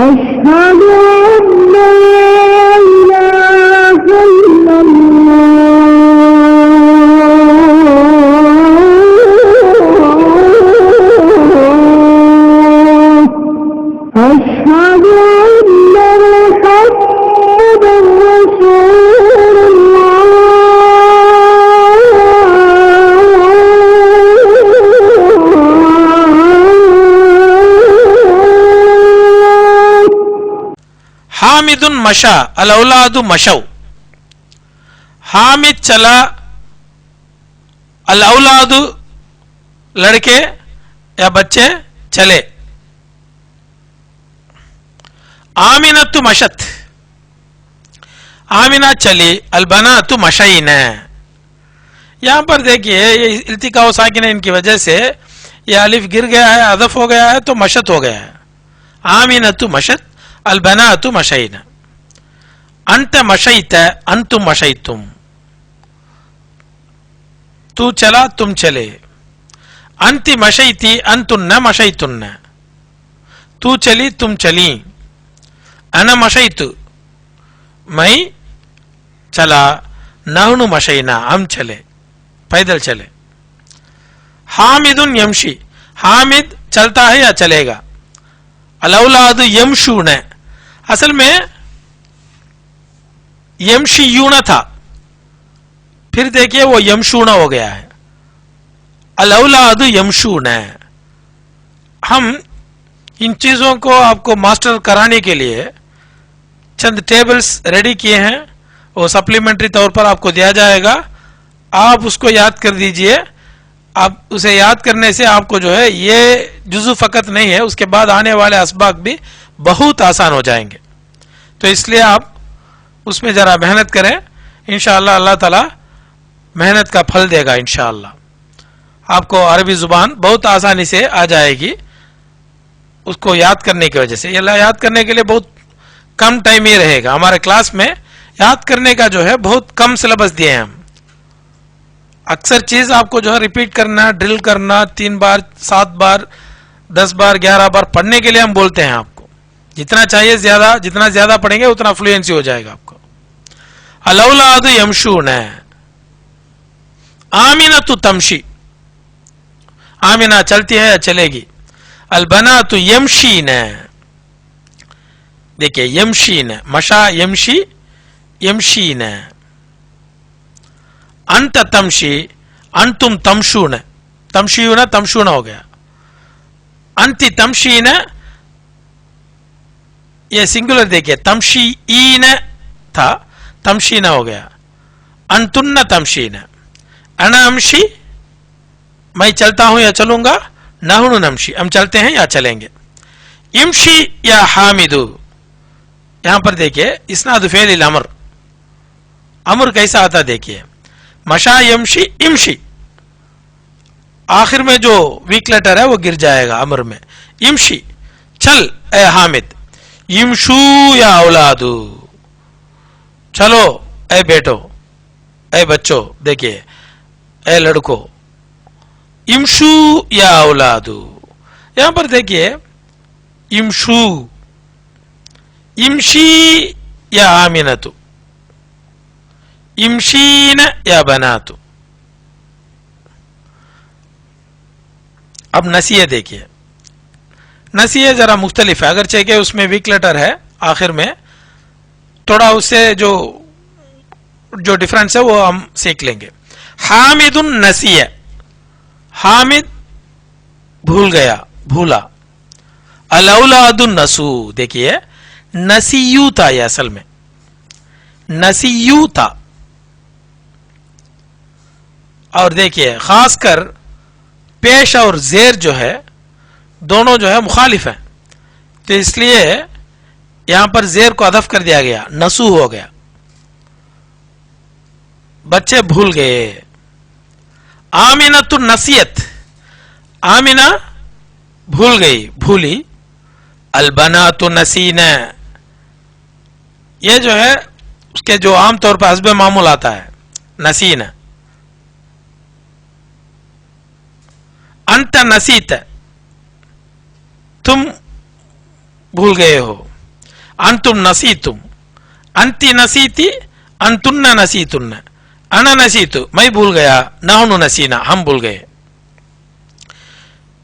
أشهد أن لا إله إلا الله أشهد أن محمدا رسول الله حامد مشا الاولاد مشو حامد چلا الاولاد لڑکے یا بچے چلے آمنۃ مشت آمنہ چلی البنات مشین یہاں پر دیکھیے یہ التقاء و ساکن ان کی وجہ سے یہ الف گر گیا ہے حذف ہو گیا ہے تو مشت ہو گیا ہے آمنۃ مشت البنات مشین انت مشیت انتم مشیتم تو چلا تم چلے انت مشیتی انتن مشیتن تو چلی تم چلی انا مشیت میں چلا نحن مشینا ہم چلے پیدل چلے حامد یمشی حامد چلتا ہے یا چلے گا الاولاد یمشون اصل میں یمشیون تھا پھر دیکھیے وہ یمشون ہو گیا ہے الاولاد یمشون ہم ان چیزوں کو آپ کو ماسٹر کرانے کے لیے چند ٹیبلز ریڈی کیے ہیں وہ سپلیمنٹری طور پر آپ کو دیا جائے گا آپ اس کو یاد کر دیجئے آپ اسے یاد کرنے سے آپ کو جو ہے یہ جزو فقط نہیں ہے اس کے بعد آنے والے اسباق بھی بہت آسان ہو جائیں گے تو اس لیے آپ اس میں ذرا محنت کریں انشاءاللہ اللہ تعالی محنت کا پھل دے گا انشاءاللہ آپ کو عربی زبان بہت آسانی سے آ جائے گی اس کو یاد کرنے کی وجہ سے یہ یاد کرنے کے لیے بہت کم ٹائم ہی رہے گا ہمارے کلاس میں یاد کرنے کا جو ہے بہت کم سلیبس دیے ہیں ہم اکثر چیز آپ کو جو ہے ریپیٹ کرنا ڈرل کرنا 3 بار 7 بار 10 بار 11 بار پڑھنے کے لیے ہم بولتے ہیں آپ کو جتنا چاہیے زیادہ جتنا زیادہ پڑھیں گے اتنا فلوئنسی ہو جائے گا آپ کو الاولاد یمشون آمنۃ تمشی آمنہ چلتی ہے یا چلے گی البنات یمشین دیکھیے یمشین مشا یمشی یمشین انت تمشی انتم تمشون تمشیون تمشون ہو گیا انتی تمشین یہ سنگولر دیکھیے تمشین تھا تمشین ہو گیا انتن تمشین انا امشی میں چلتا ہوں یا چلوں گا نحن نمشی ہم چلتے ہیں یا چلیں گے امشی یا حامد یہاں پر دیکھیے اسناد فعل الامر امر کیسا آتا دیکھیے مشا یمشی امشی آخر میں جو ویک لیٹر ہے وہ گر جائے گا امر میں امشی چل اے حامد یمشو یا اولاد چلو اے بیٹو اے بچوں دیکھیے اے لڑکو امشو یا اولاد یہاں پر دیکھیے امشو امشی یا آمنۃ امشین یا بنات اب نسیہ دیکھیے نسیہ ذرا مختلف ہے اگرچہ کہ اس میں ویک لیٹر ہے آخر میں تھوڑا اس سے جو ڈفرنس ہے وہ ہم سیکھ لیں گے حامد النسیہ حامد بھول گیا بھولا الاولاد النسو دیکھیے نسیو تھا یہ اصل میں نسیو تھا اور دیکھیے خاص کر پیش اور زیر جو ہے دونوں جو ہے مخالف ہیں تو اس لیے یہاں پر زیر کو حذف کر دیا گیا نسو ہو گیا بچے بھول گئے آمنۃ النسیت آمنہ بھول گئی بھولی البنات نسین یہ جو ہے اس کے جو عام طور پر حسب معمول آتا ہے نسین انت نسیت تم بھول گئے ہو अंतुम नसीतुम, अंति नसीती, अंतुन्ना नसीतुन्ना, अना नसीतु मैं भूल गया, नहनु नसीना हम भूल गए।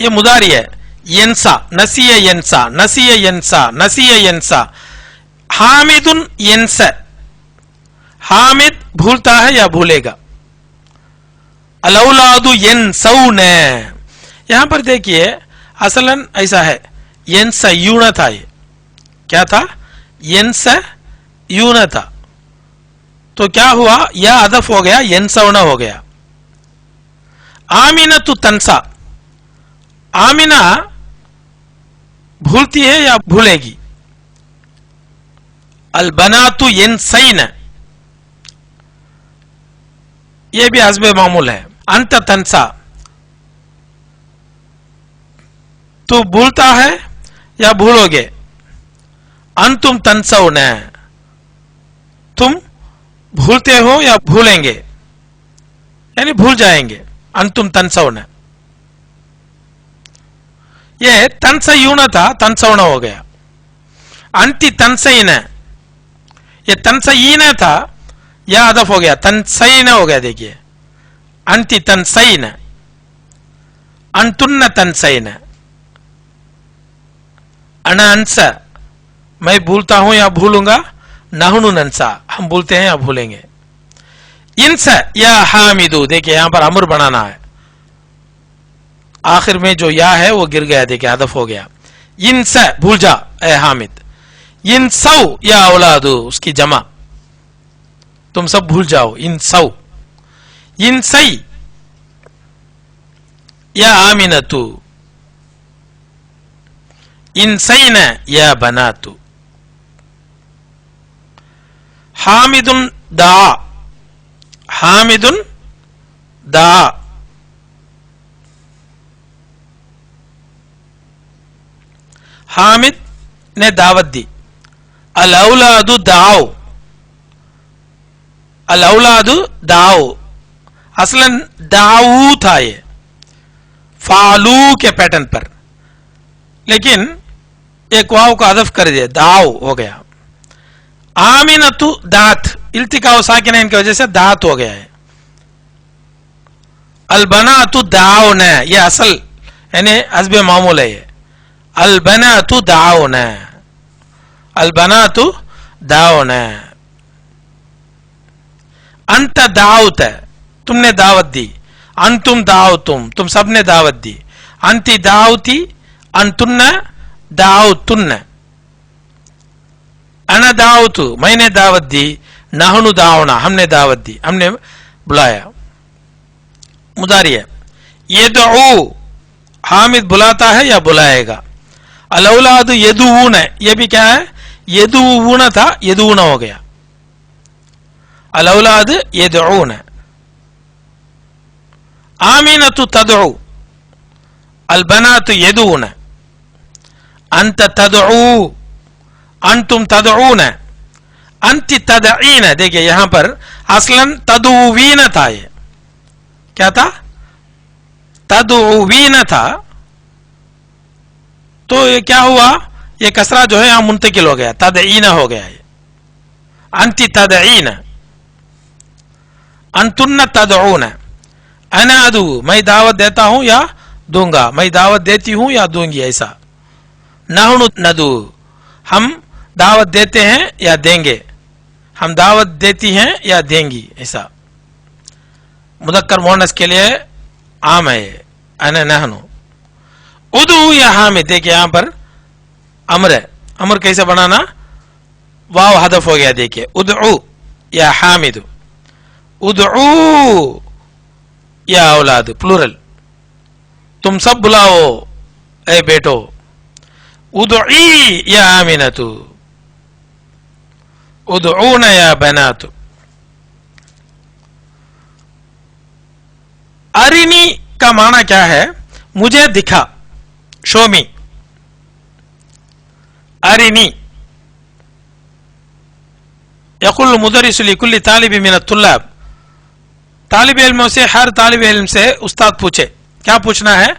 ये मुदारी है। यंसा नसीय यंसा, नसीय यंसा, नसीय यंसा। हामिदुन यंस, हामिद भूलता है या भूलेगा। अलौलादु यंसौन, यहां पर देखिए असलन ऐसा है, यंस यूं था, ये क्या था, यंस यूं था, तो क्या हुआ, यह अदफ हो गया, यंसौना हो गया। आमिना तु तंसा, आमिना भूलती है या भूलेगी। अलबनातु यंसैन, यह भी हस्बे मामूल है। अंत तंसा, तू भूलता है या भूलोगे। अंतुम तंसौन, तुम भूलते हो या भूलेंगे, यानी भूल जाएंगे। अंतुम तंसौन, ये तंसयून था, तंसौन हो गया। अंति तंसईन, ये तंसईन था, यह अदफ हो गया, तंसईन हो गया। देखिए अंति तंसईन, अंतुन्न तंसईन। अनंस, मैं भूलता हूं या भूलूंगा। नहनु नंसा, हम भूलते हैं या भूलेंगे। इंस या हामिदु, देखिए यहां पर अमर बनाना है, आखिर में जो या है वो गिर गया, देखिए हदफ हो गया। इंस भूल जा ए हामिद। इंसौ या औलादु, उसकी जमा, तुम सब भूल जाओ। इंसौ, इंसई या आमिनतु, इंसैन या बनातु। हामिदुन दा, हामिदुन दा, हामिद ने दावत दी। अल औलादु दाओ, अल औलादु दाओ, असलन दाऊ था ये फालू के पैटर्न पर, लेकिन एक वाव का अदफ कर दिया, दाओ हो गया। आमिनतु दात, इल्तिका साकिनैन की वजह से दात हो गया है। अलबनातु दाओ न, ये असल यानी हस्बे मामूल है ये। अलबनातु दाओ न, अलबनातु दाओ न। अंत दाऊत, तुमने दावत दी। अंतुम दाओतुम, तुम सबने दावत दी। अंति दाऊती, अंतुन्ना दाऊतुन्न। अना दाऊतु, मैंने दावत दी। नहनु दाओना, हमने दावत दी, हमने बुलाया। मुदारी है। यदऊ, हामिद बुलाता है या बुलाएगा। अलौलाद यदून, ये भी क्या है, यदून था, यदून हो गया। अलौलाद यदऊन। आमिनतु तदऊ, अलबनातु यदून। अंत तदऊ, अंतुम तदऊन। अंति तदईन, देखिए यहां पर असलन तदुवीन था, ये क्या था, तदुवीन था, तो ये क्या हुआ, ये कसरा जो है यहां मुंतकिल हो गया, तदईन हो गया ये। अंति तदईन, अंतुन्न तदऊन। अना अदू, मैं दावत देता हूं या दूंगा, मैं दावत देती हूं या दूंगी, ऐसा। नहनु नदू, हम दावत देते हैं या देंगे, हम दावत देती हैं या देंगी, ऐसा। मुदक्कर मोनस के लिए आम है अना नहनु। उदू या हामिद, देखिए यहां पर अमर है। अमर कैसे बनाना, वाव हदफ हो गया, देखिए उदऊ या हामिद। उदऊ या औलाद, प्लूरल, तुम सब बुलाओ ए बेटो। उदई या आमिनतु, उदऊन या बनातु। अरिनी का माना क्या है, मुझे दिखा, शोमी। अरिनी यकुल मुदरिस लिकुल्लि तालिब मिन अत्तुल्लाब, तालिब इल्म से, हर तालिब इल्म से उस्ताद पूछे, क्या पूछना है,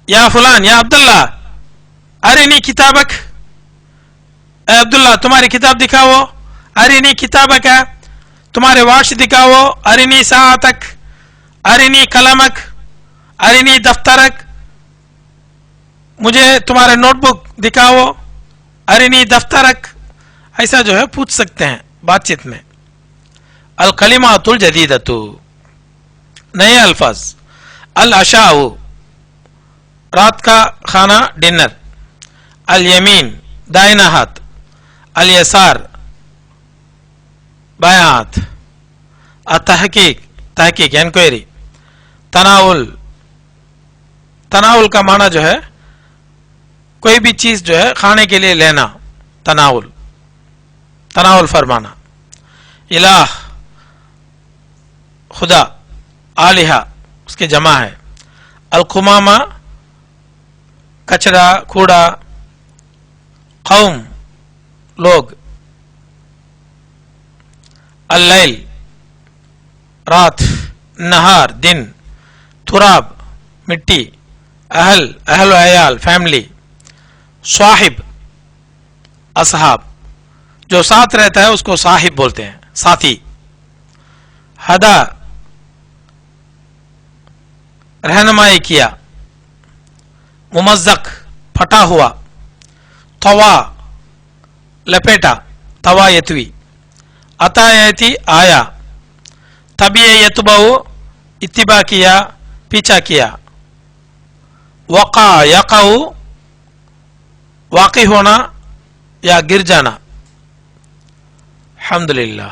या फुलान या अब्दुल्ला अरिनी किताबक, ए अब्दुल्ला तुम्हारी किताब दिखाओ, अरिनी किताबक, तुम्हारे वॉच दिखाओ, अरिनी सातक, अरिनी कलमक, अरिनी दफ्तरक, मुझे तुम्हारे नोटबुक दिखाओ, अरिनी दफ्तरक। ऐसा जो है पूछ सकते हैं बातचीत में। अल कलिमातुल जदीदतु, नए अल्फाज। अल अशाउ, रात का खाना डिनर। अल यमीन, दाहिना हाथ। अल यसार, बायां हाथ। अ तहकीक, तहकीक इंक्वायरी। तनाउल, तनाउल का माना जो है कोई भी चीज जो है खाने के लिए लेना, तनाउल, तनाउल फरमाना। इलाह, खुदा। आलिहा उसके जमा है। अल कुमामा, कचरा, कूड़ा। कौम, लोग। अल-लैल, रात। नहार, दिन। तुराब, मिट्टी। अहल, अहल व अयाल, फैमिली। साहिब, असहाब, जो साथ रहता है उसको साहिब बोलते हैं, साथी। हदा, रहनुमाई किया। मुमज़्ज़क़, फटा हुआ। तवा, लपेटा, तवा यतवी। अतायती, आया। तबिए यतबाउ, इत्तिबा किया, पीछा किया। वक़ा यक़ाउ, वाक़ई होना या गिर जाना। अल्हम्दुलिल्लाह।